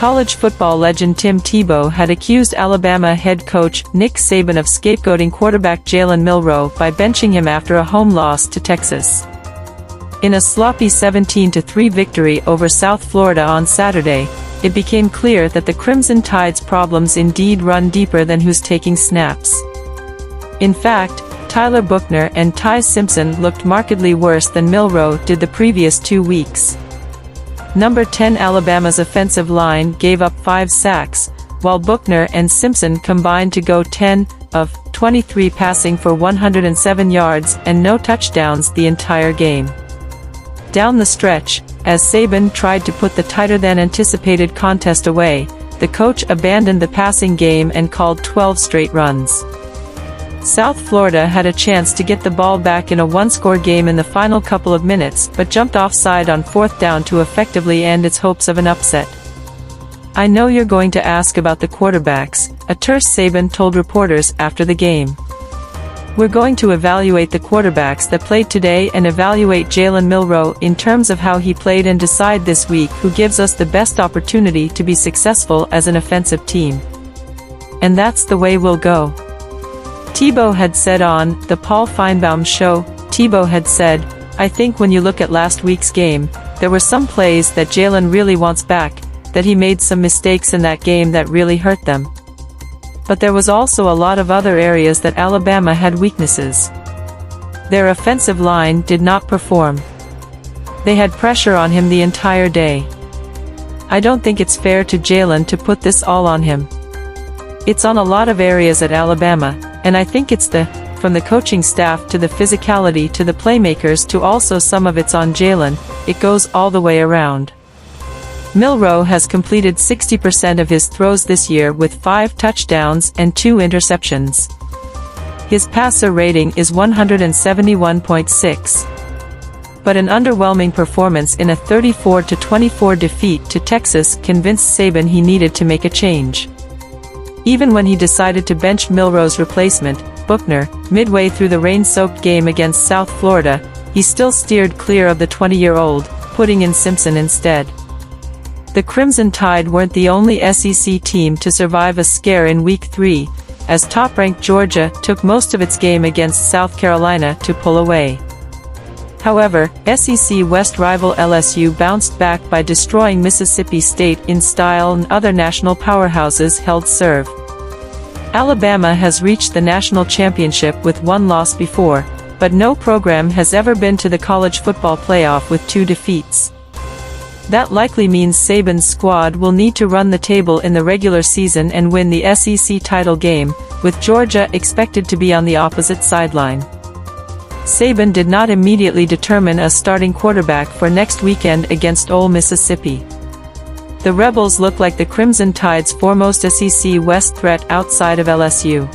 College football legend Tim Tebow had accused Alabama head coach Nick Saban of scapegoating quarterback Jalen Milroe by benching him after a home loss to Texas. In a sloppy 17-3 victory over South Florida on Saturday, it became clear that the Crimson Tide's problems indeed run deeper than who's taking snaps. In fact, Tyler Buchner and Ty Simpson looked markedly worse than Milroe did the previous 2 weeks. Number 10 Alabama's offensive line gave up 5 sacks, while Buchner and Simpson combined to go 10 of 23 passing for 107 yards and no touchdowns the entire game. Down the stretch, as Saban tried to put the tighter-than-anticipated contest away, the coach abandoned the passing game and called 12 straight runs. South Florida had a chance to get the ball back in a one-score game in the final couple of minutes but jumped offside on 4th down to effectively end its hopes of an upset. "I know you're going to ask about the quarterbacks," a terse Saban told reporters after the game. "We're going to evaluate the quarterbacks that played today and evaluate Jalen Milroe in terms of how he played and decide this week who gives us the best opportunity to be successful as an offensive team. And that's the way we'll go." Tebow had said on The Paul Feinbaum Show. Tebow had said, "I think when you look at last week's game, there were some plays that Jalen really wants back, that he made some mistakes in that game that really hurt them. But there was also a lot of other areas that Alabama had weaknesses. Their offensive line did not perform. They had pressure on him the entire day. I don't think it's fair to Jalen to put this all on him. It's on a lot of areas at Alabama, and I think it's from the coaching staff to the physicality to the playmakers to also some of it's on Jalen. It goes all the way around." Milroe has completed 60% of his throws this year with 5 touchdowns and 2 interceptions. His passer rating is 171.6. But an underwhelming performance in a 34-24 defeat to Texas convinced Saban he needed to make a change. Even when he decided to bench Milroe's replacement, Buchner, midway through the rain-soaked game against South Florida, he still steered clear of the 20-year-old, putting in Simpson instead. The Crimson Tide weren't the only SEC team to survive a scare in Week 3, as top-ranked Georgia took most of its game against South Carolina to pull away. However, SEC West rival LSU bounced back by destroying Mississippi State in style, and other national powerhouses held serve. Alabama has reached the national championship with 1 loss before, but no program has ever been to the college football playoff with 2 defeats. That likely means Saban's squad will need to run the table in the regular season and win the SEC title game, with Georgia expected to be on the opposite sideline. Saban did not immediately determine a starting quarterback for next weekend against Ole Mississippi. The Rebels look like the Crimson Tide's foremost SEC West threat outside of LSU.